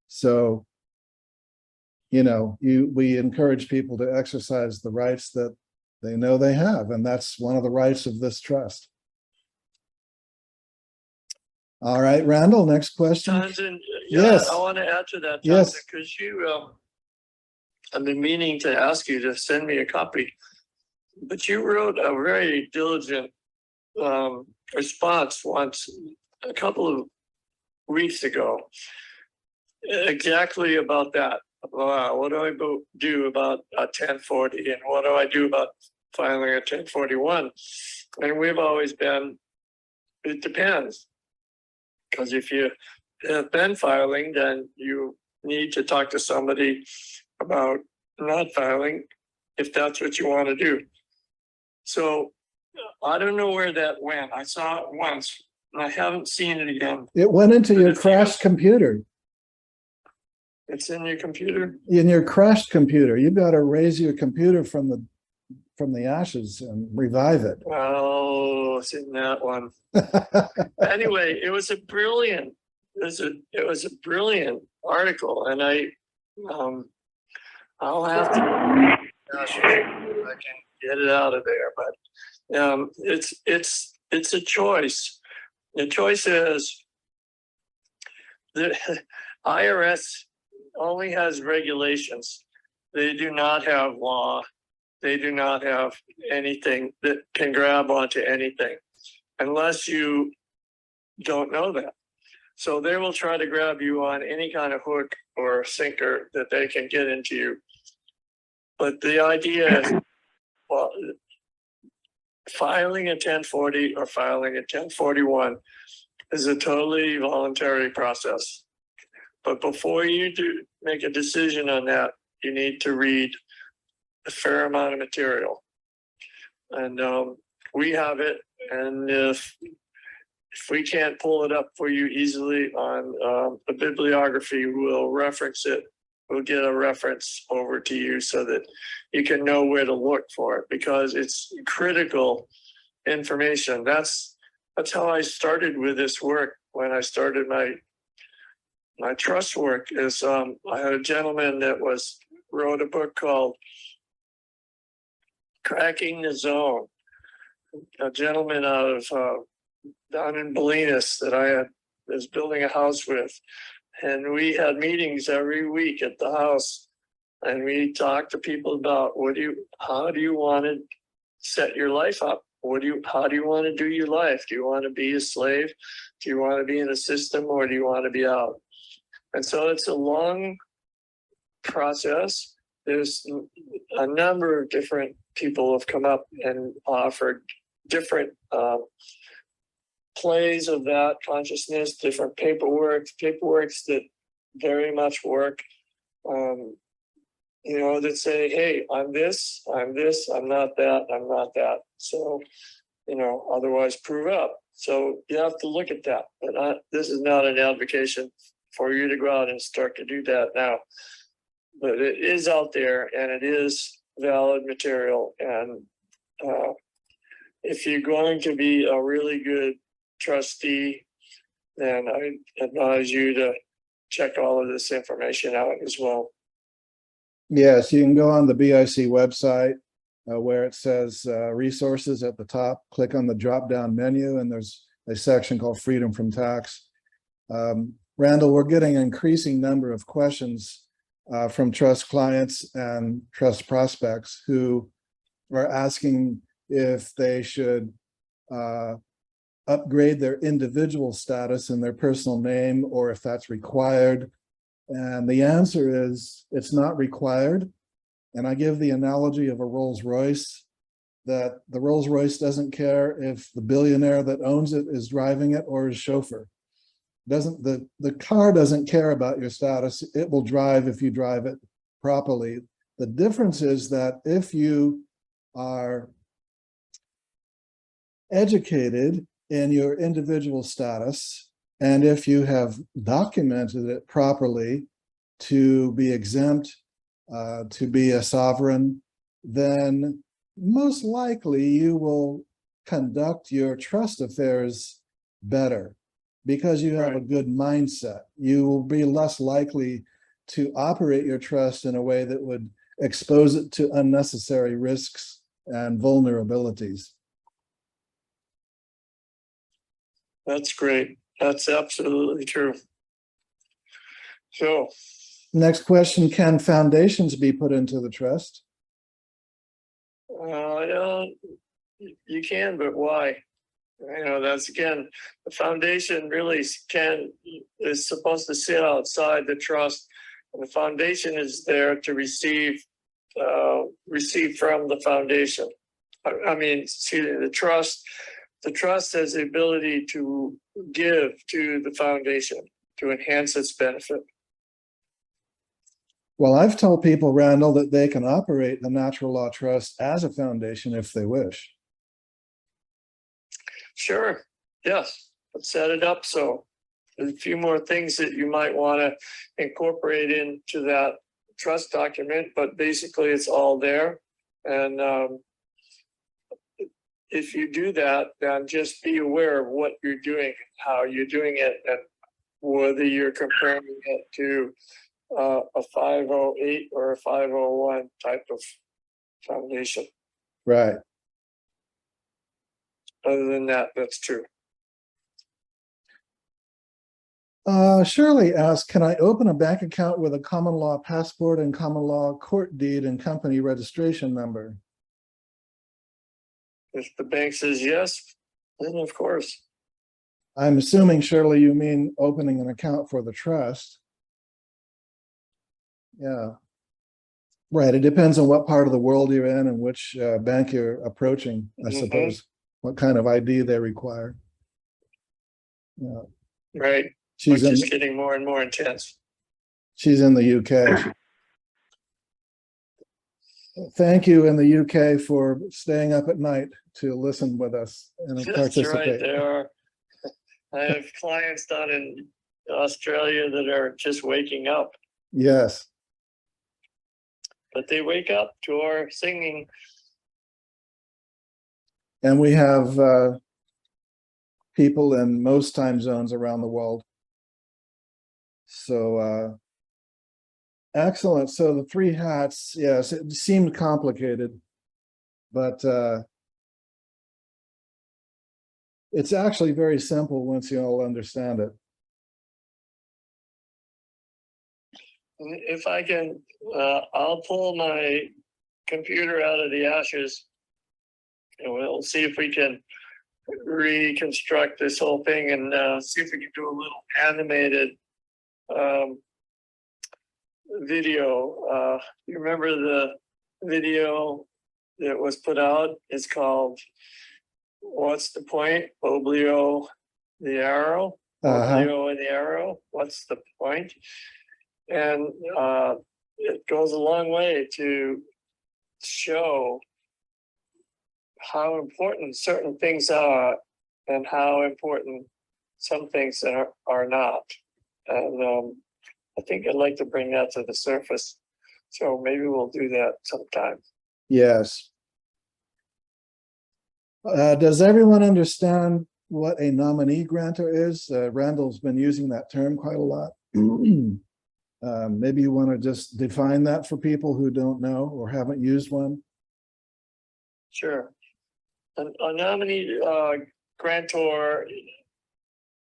So, we encourage people to exercise the rights that they know they have, and that's one of the rights of this trust. All right, Randall, next question. Jonathan, yes. I want to add to that, Jonathan, yes, because I've been meaning to ask you to send me a copy, but you wrote a very diligent response once, a couple of weeks ago, exactly about that. What do I do about a 1040, and what do I do about filing a 1041? And we've always been, it depends. Because if you have been filing, then you need to talk to somebody about not filing if that's what you want to do. So I don't know where that went. I saw it once and I haven't seen it again. It went into your crashed computer. It's in your computer? In your crashed computer. You've got to raise your computer from the ashes and revive it. Oh, it's in that one. Anyway, it was a brilliant article, and I'll have to, gosh, if I can get it out of there, but it's a choice. The choice is the IRS only has regulations. They do not have law. They do not have anything that can grab onto anything unless you don't know that. So they will try to grab you on any kind of hook or sinker that they can get into you. But the idea is, well, filing a 1040 or filing a 1041 is a totally voluntary process. But before you do make a decision on that, you need to read a fair amount of material. And we have it. And if we can't pull it up for you easily on the bibliography, we'll reference it. We'll get a reference over to you so that you can know where to look for it, because it's critical information. That's how I started with this work. When I started my trust work, is I had a gentleman that wrote a book called Cracking the Zone. A gentleman out of down in Bolinas that I was building a house with. And we had meetings every week at the house. And we talked to people about how do you want to set your life up? How do you want to do your life? Do you want to be a slave? Do you want to be in a system, or do you want to be out? And so it's a long process. There's a number of different people have come up and offered different plays of that consciousness, different paperworks that very much work, that say, hey, I'm this, I'm not that, I'm not that. So, otherwise prove up. So you have to look at that. But this is not an advocation for you to go out and start to do that now. But it is out there, and it is valid material. And if you're going to be a really good trustee, then I advise you to check all of this information out as well. Yes, you can go on the BIC website where it says resources at the top, click on the drop-down menu, and there's a section called Freedom from Tax. Randall, we're getting an increasing number of questions from trust clients and trust prospects who are asking if they should upgrade their individual status in their personal name, or if that's required. And the answer is it's not required. And I give the analogy of a Rolls Royce, that the Rolls Royce doesn't care if the billionaire that owns it is driving it or his chauffeur. The car doesn't care about your status. It will drive if you drive it properly. The difference is that if you are educated in your individual status, and if you have documented it properly to be exempt, to be a sovereign, then most likely you will conduct your trust affairs better because you have a good mindset. You will be less likely to operate your trust in a way that would expose it to unnecessary risks and vulnerabilities. That's great. That's absolutely true. So, next question, can foundations be put into the trust? You can, but why? That's again, the foundation really is supposed to sit outside the trust, and the foundation is there to receive from the foundation. The trust has the ability to give to the foundation to enhance its benefit. Well, I've told people, Randall, that they can operate the natural law trust as a foundation if they wish. Sure. Yes. Let's set it up. So there's a few more things that you might want to incorporate into that trust document, but basically it's all there. And if you do that, then just be aware of what you're doing, how you're doing it, and whether you're comparing it to a 508 or a 501 type of foundation. Right. Other than that, that's true. Shirley asks, can I open a bank account with a common law passport and common law court deed and company registration number? If the bank says yes, then of course. I'm assuming, Shirley, you mean opening an account for the trust. Yeah. Right. It depends on what part of the world you're in and which bank you're approaching, I suppose, what kind of ID they require. Yeah. Right. She's Which in, is getting more and more intense. she's in the UK. Thank you in the UK for staying up at night to listen with us and That's participate. right. There are. I have clients down in Australia that are just waking up, Yes. but they wake up to our singing. And we have people in most time zones around the world. So excellent. So the three hats, yes, it seemed complicated, but it's actually very simple once you all understand it. If I can, I'll pull my computer out of the ashes and we'll see if we can reconstruct this whole thing and see if we can do a little animated video. You remember the video that was put out? It's called "What's the Point?" Oblio the Arrow. Oblio and the Arrow. What's the point? And it goes a long way to show how important certain things are and how important some things are not. And I think I'd like to bring that to the surface. So maybe we'll do that sometime. Yes. Does everyone understand what a nominee grantor is? Randall's been using that term quite a lot. Maybe you want to just define that for people who don't know or haven't used one. Sure. A nominee grantor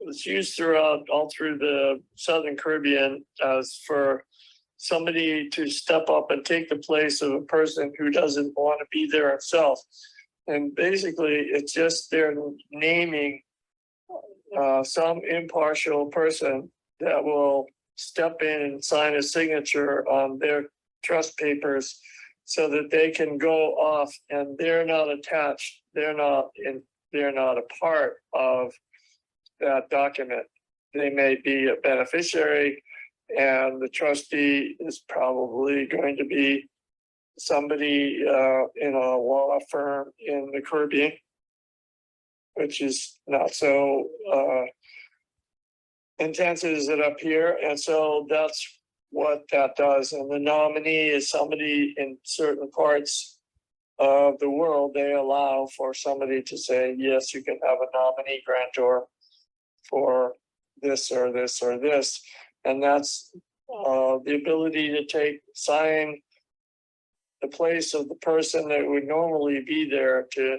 was used all through the Southern Caribbean as for somebody to step up and take the place of a person who doesn't want to be there himself. And basically, it's just they're naming some impartial person that will step in and sign a signature on their trust papers so that they can go off and they're not attached. They're not a part of that document. They may be a beneficiary, and the trustee is probably going to be somebody in a law firm in the Caribbean, which is not so intense as it up here. And so that's what that does. And the nominee is somebody in certain parts of the world, they allow for somebody to say, yes, you can have a nominee grantor for this or this or this. And that's the ability to sign the place of the person that would normally be there to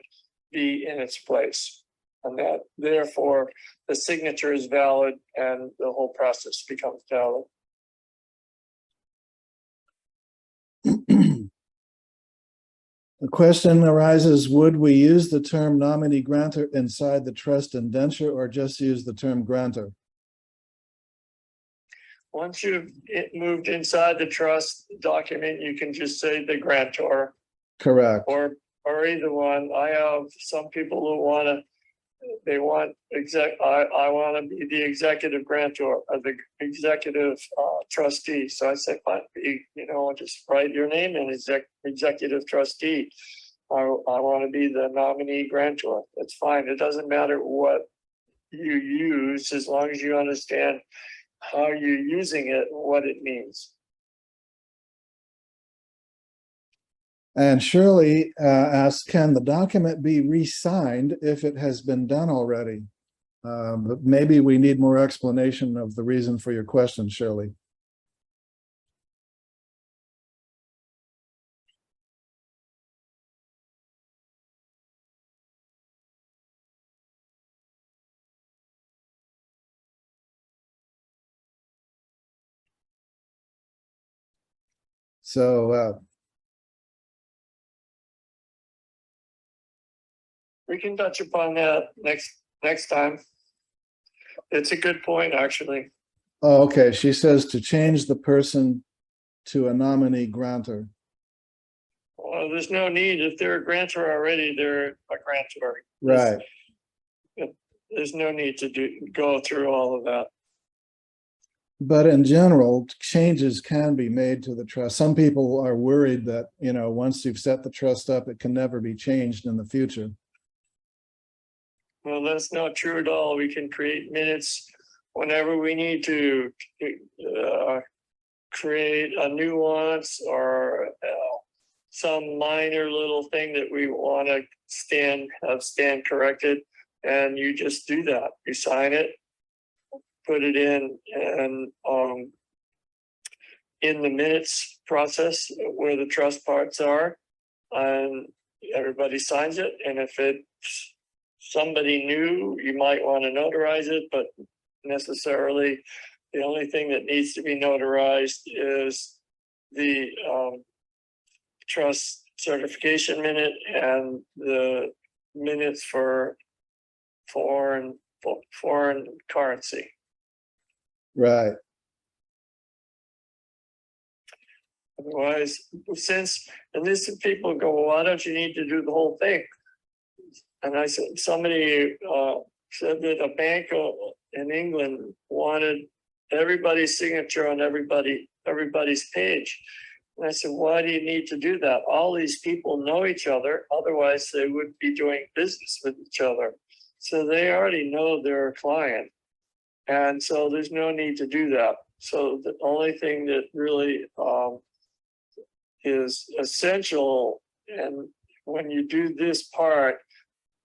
be in its place. And that therefore the signature is valid and the whole process becomes valid. The question arises, would we use the term nominee grantor inside the trust indenture or just use the term grantor? Once you've moved inside the trust document, you can just say the grantor. Correct. Or either one. I have some people who I want to be the executive grantor or the executive trustee. So I say, fine, just write your name in executive trustee. I want to be the nominee grantor. That's fine. It doesn't matter what you use as long as you understand how you're using it and what it means. And Shirley asks, can the document be re-signed if it has been done already? But maybe we need more explanation of the reason for your question, Shirley. So we can touch upon that next time. It's a good point, actually. oh, okay, she says to change the person to a nominee grantor. Well, there's no need. If they're a grantor already, they're a grantor. Right. There's no need to go through all of that. But in general, changes can be made to the trust. Some people are worried that, you know, once you've set the trust up, it can never be changed in the future. Well, that's not true at all. We can create minutes whenever we need to create a nuance or some minor little thing that we want to have stand corrected. And you just do that. You sign it, put it in, and in the minutes process where the trust parts are, and everybody signs it. And if it's somebody new, you might want to notarize it, but necessarily the only thing that needs to be notarized is the trust certification minute and the minutes for foreign currency. Right. Otherwise, and these people go, well, why don't you need to do the whole thing? And I said, somebody said that a bank in England wanted everybody's signature on everybody's page. And I said, why do you need to do that? All these people know each other, otherwise they wouldn't be doing business with each other. So they already know their client. And so there's no need to do that. So the only thing that really is essential, and when you do this part,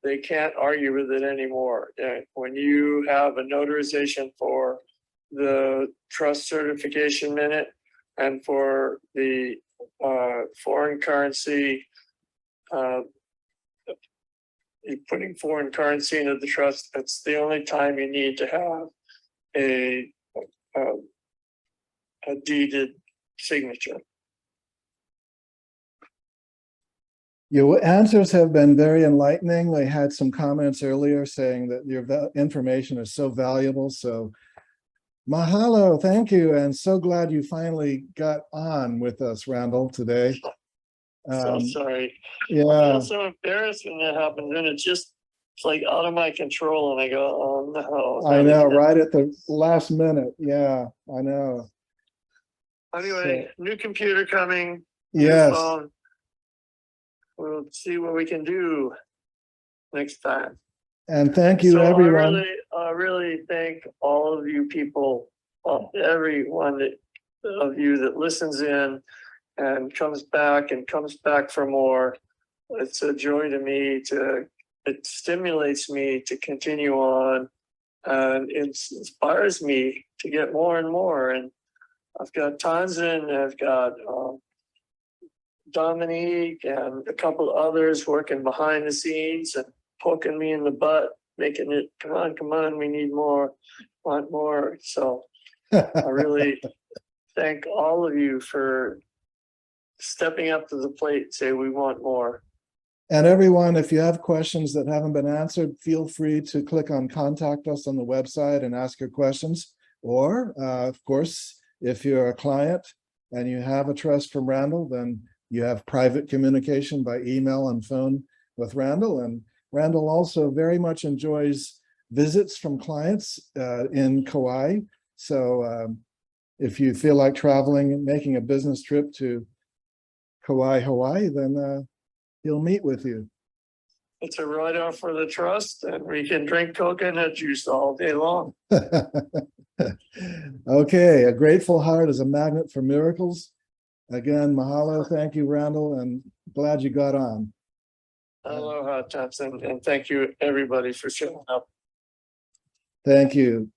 they can't argue with it anymore. When you have a notarization for the trust certification minute and for the foreign currency, you're putting foreign currency into the trust, that's the only time you need to have a deeded signature. Your answers have been very enlightening. I had some comments earlier saying that your information is so valuable. So mahalo, thank you. And so glad you finally got on with us, Randall, today. So sorry. Yeah. I feel so embarrassed when that happens, and it's like out of my control, and I go, oh no. I know, right at the last minute. Yeah, I know. Anyway, so, new computer coming. Yes. New phone. We'll see what we can do next time. And thank you, everyone. I really thank all of you people, everyone of you that listens in and comes back for more. It's a joy to me it stimulates me to continue on, and it inspires me to get more and more. And I've got Tanzan, I've got Dominique and a couple others working behind the scenes and poking me in the butt, making it, come on, we need more, want more. So I really thank all of you for stepping up to the plate and say, we want more. And everyone, if you have questions that haven't been answered, feel free to click on contact us on the website and ask your questions. Or of course, if you're a client and you have a trust from Randall, then you have private communication by email and phone with Randall. And Randall also very much enjoys visits from clients in Kauai. So if you feel like traveling and making a business trip to Kauai, Hawaii, then he'll meet with you. It's a write-off for the trust, and we can drink coconut juice all day long. Okay, a grateful heart is a magnet for miracles. Again, mahalo, thank you, Randall, and glad you got on. Aloha, Thompson, and thank you, everybody, for showing up. Thank you.